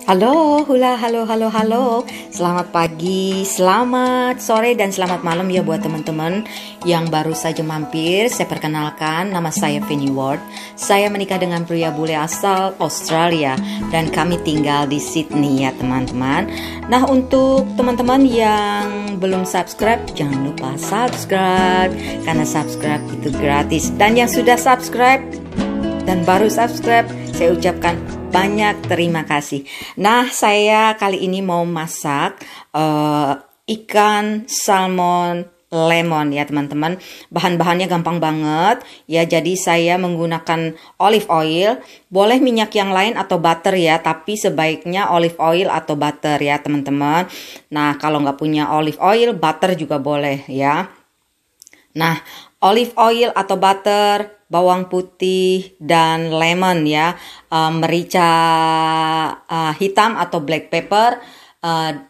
Halo, hula, halo, halo, halo. Selamat pagi, selamat sore, dan selamat malam ya buat teman-teman yang baru saja mampir. Saya perkenalkan, nama saya Penny Ward. Saya menikah dengan pria bule asal Australia dan kami tinggal di Sydney ya teman-teman. Nah, untuk teman-teman yang belum subscribe, jangan lupa subscribe karena subscribe itu gratis. Dan yang sudah subscribe dan baru subscribe, saya ucapkan banyak terima kasih. Nah, saya kali ini mau masak ikan salmon lemon ya teman-teman. Bahan-bahannya gampang banget ya. Jadi saya menggunakan olive oil. Boleh minyak yang lain atau butter ya. Tapi sebaiknya olive oil atau butter ya teman-teman. Nah, kalau nggak punya olive oil, butter juga boleh ya. Nah, olive oil atau butter, bawang putih, dan lemon ya, merica hitam atau black pepper,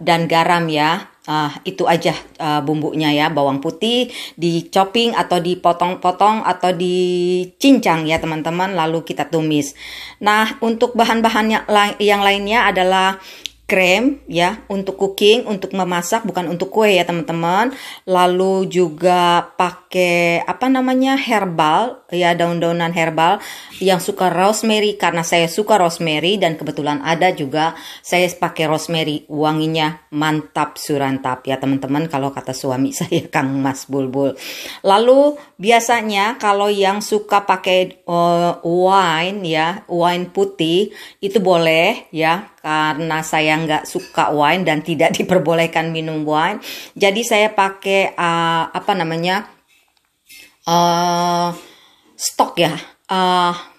dan garam ya. Itu aja bumbunya ya. Bawang putih di chopping atau dipotong-potong atau dicincang ya teman-teman, lalu kita tumis. Nah, untuk bahan-bahan yang lainnya adalah krem ya, untuk cooking, untuk memasak, bukan untuk kue ya teman-teman. Lalu juga pakai herbal ya, daun-daunan herbal. Yang suka rosemary, karena saya suka rosemary dan kebetulan ada juga, saya pakai rosemary, wanginya mantap surantap ya teman-teman, kalau kata suami saya Kang Mas Bulbul. Lalu biasanya kalau yang suka pakai wine ya, wine putih itu boleh ya, karena saya nggak suka wine dan tidak diperbolehkan minum wine. Jadi saya pakai stok ya.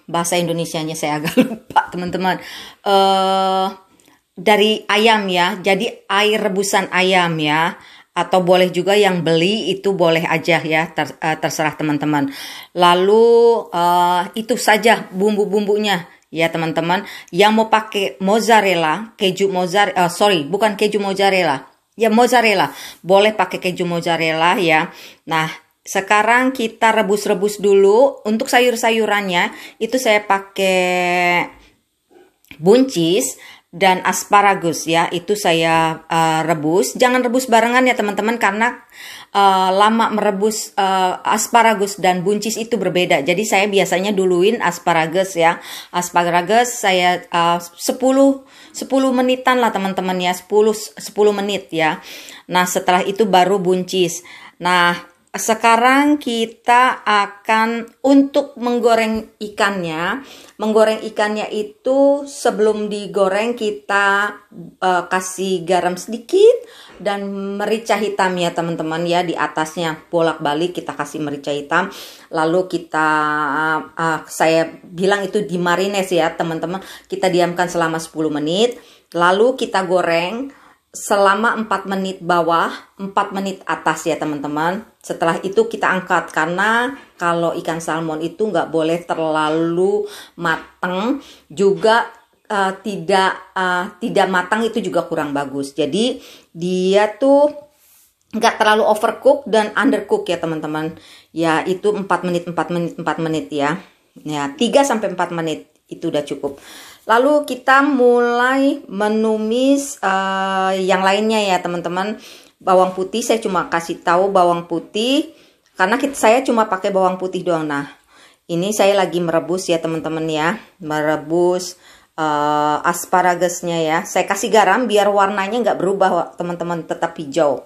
Bahasa Indonesianya saya agak lupa teman-teman. Dari ayam ya. Jadi air rebusan ayam ya. Atau boleh juga yang beli, itu boleh aja ya, terserah teman-teman. Lalu itu saja bumbu-bumbunya ya teman-teman. Yang mau pakai mozzarella, keju mozzarella, bukan keju mozzarella. Ya mozzarella, boleh pakai keju mozzarella ya. Nah, sekarang kita rebus-rebus dulu. Untuk sayur-sayurannya itu saya pakai buncis dan asparagus ya, itu saya rebus. Jangan rebus barengan ya teman-teman, karena lama merebus asparagus dan buncis itu berbeda. Jadi saya biasanya duluin asparagus ya. Asparagus saya 10 menitan lah teman-teman ya, 10 menit ya. Nah, setelah itu baru buncis. Nah, sekarang kita akan untuk menggoreng ikannya. Menggoreng ikannya itu sebelum digoreng kita kasih garam sedikit dan merica hitam ya teman-teman ya, di atasnya bolak-balik kita kasih merica hitam. Lalu kita saya bilang itu dimarines ya teman-teman. Kita diamkan selama 10 menit. Lalu kita goreng selama 4 menit bawah, 4 menit atas ya teman-teman. Setelah itu kita angkat, karena kalau ikan salmon itu nggak boleh terlalu matang, juga tidak matang itu juga kurang bagus. Jadi dia tuh nggak terlalu overcook dan undercook ya teman-teman. Ya itu 4 menit, 4 menit, 4 menit ya. Ya 3-4 menit itu udah cukup. Lalu kita mulai menumis yang lainnya ya teman-teman. Bawang putih saya cuma kasih tahu bawang putih karena saya cuma pakai bawang putih doang. Nah, ini saya lagi merebus ya teman-teman ya, merebus asparagusnya ya. Saya kasih garam biar warnanya nggak berubah teman-teman, tetap hijau.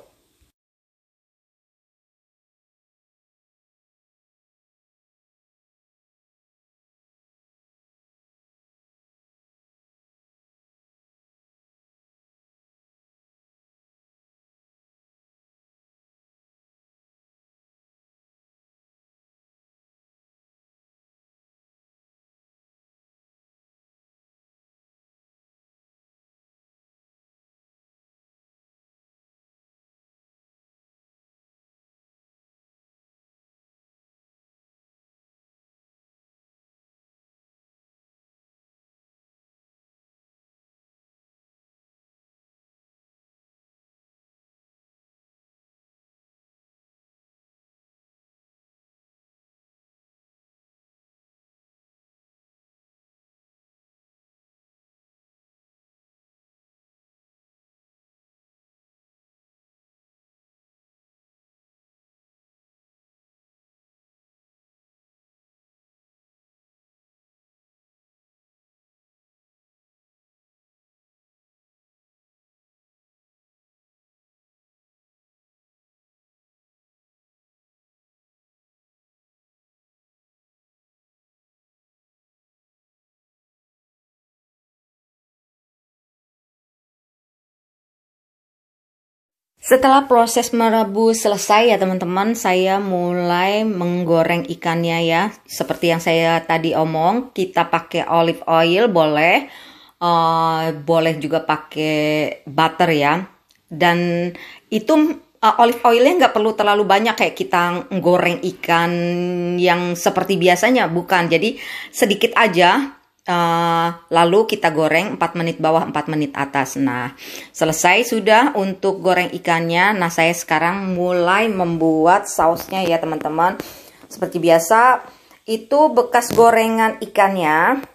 Setelah proses merebus selesai ya teman-teman, saya mulai menggoreng ikannya ya. Seperti yang saya tadi omong, kita pakai olive oil boleh, boleh juga pakai butter ya. Dan itu olive oilnya nggak perlu terlalu banyak kayak kita goreng ikan yang seperti biasanya, bukan. Jadi sedikit aja. Lalu kita goreng 4 menit bawah 4 menit atas. Nah, selesai sudah untuk goreng ikannya. Nah, saya sekarang mulai membuat sausnya ya teman-teman. Seperti biasa, itu bekas gorengan ikannya.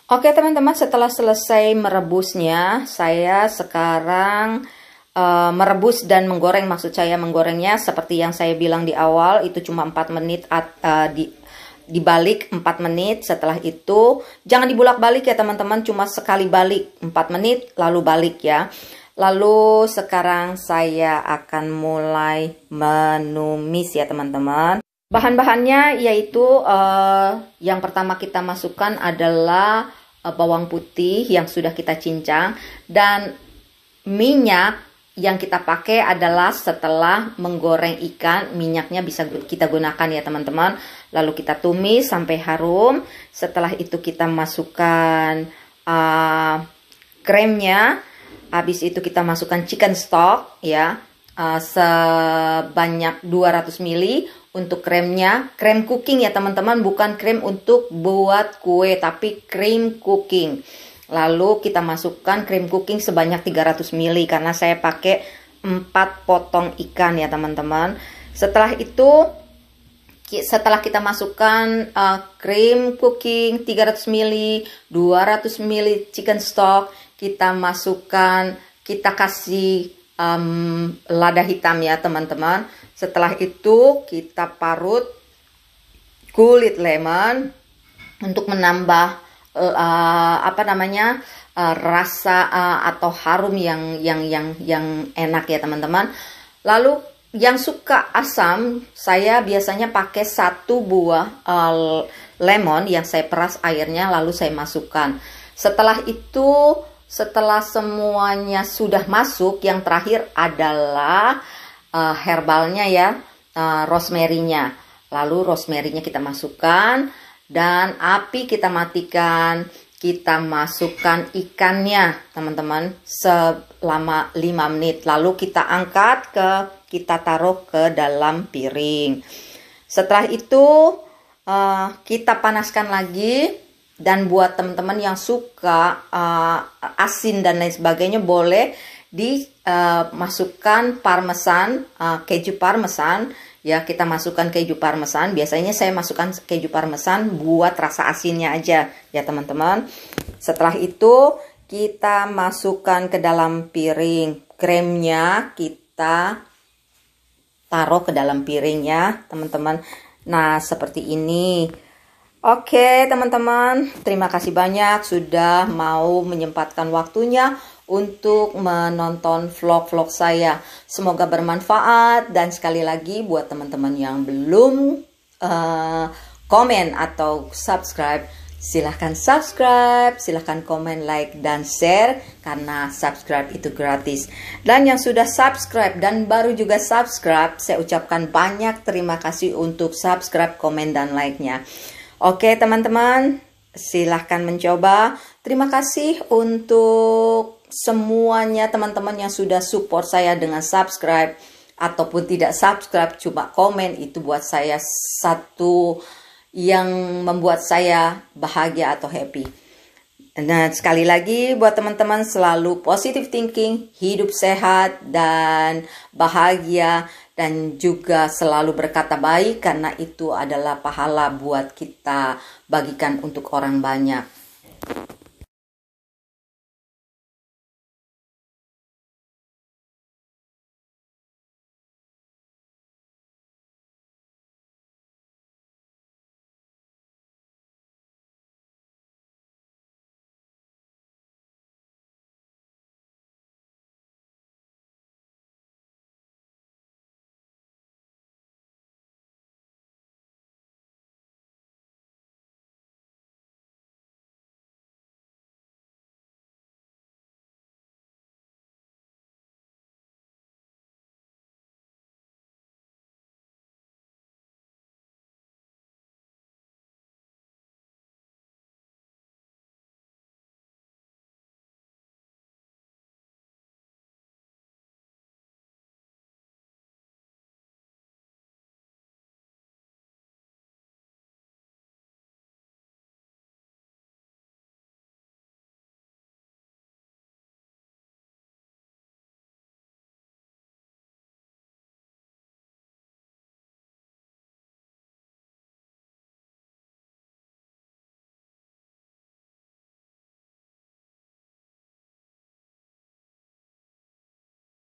Oke teman-teman, setelah selesai merebusnya, saya sekarang merebus dan menggoreng, maksud saya menggorengnya seperti yang saya bilang di awal, itu cuma 4 menit dibalik 4 menit. Setelah itu jangan dibulak-balik ya teman-teman, cuma sekali balik 4 menit lalu balik ya. Lalu sekarang saya akan mulai menumis ya teman-teman. Bahan-bahannya yaitu yang pertama kita masukkan adalah bawang putih yang sudah kita cincang, dan minyak yang kita pakai adalah setelah menggoreng ikan, minyaknya bisa kita gunakan ya teman-teman. Lalu kita tumis sampai harum. Setelah itu kita masukkan kremnya. Habis itu kita masukkan chicken stock ya, sebanyak 200 ml untuk kremnya. Krem cooking ya teman-teman, bukan krem untuk buat kue, tapi krem cooking. Lalu kita masukkan krim cooking sebanyak 300 ml karena saya pakai 4 potong ikan ya teman-teman. Setelah itu, setelah kita masukkan krim cooking 300 ml, 200 ml chicken stock, kita masukkan, kita kasih lada hitam ya teman-teman. Setelah itu kita parut kulit lemon untuk menambah rasa atau harum yang enak ya teman-teman. Lalu yang suka asam, saya biasanya pakai 1 buah lemon yang saya peras airnya lalu saya masukkan. Setelah itu, setelah semuanya sudah masuk, yang terakhir adalah herbalnya ya, rosemary-nya. Lalu rosemary-nya kita masukkan dan api kita matikan. Kita masukkan ikannya teman-teman selama 5 menit. Lalu kita angkat kita taruh ke dalam piring. Setelah itu kita panaskan lagi. Dan buat teman-teman yang suka asin dan lain sebagainya, boleh dimasukkan parmesan, keju parmesan. Ya, kita masukkan keju parmesan. Biasanya saya masukkan keju parmesan buat rasa asinnya aja ya teman-teman. Setelah itu kita masukkan ke dalam piring. Kremnya kita taruh ke dalam piringnya teman-teman. Nah, seperti ini. Oke teman-teman, terima kasih banyak sudah mau menyempatkan waktunya untuk menonton vlog-vlog saya. Semoga bermanfaat, dan sekali lagi buat teman-teman yang belum komen atau subscribe, silahkan subscribe, silahkan komen, like, dan share, karena subscribe itu gratis. Dan yang sudah subscribe dan baru juga subscribe, saya ucapkan banyak terima kasih untuk subscribe, komen, dan like-nya. Oke teman-teman, silahkan mencoba. Terima kasih untuk semuanya teman-teman yang sudah support saya dengan subscribe ataupun tidak subscribe, cuma komen, itu buat saya satu yang membuat saya bahagia atau happy. Dan sekali lagi buat teman-teman, selalu positive thinking, hidup sehat dan bahagia, dan juga selalu berkata baik, karena itu adalah pahala buat kita bagikan untuk orang banyak.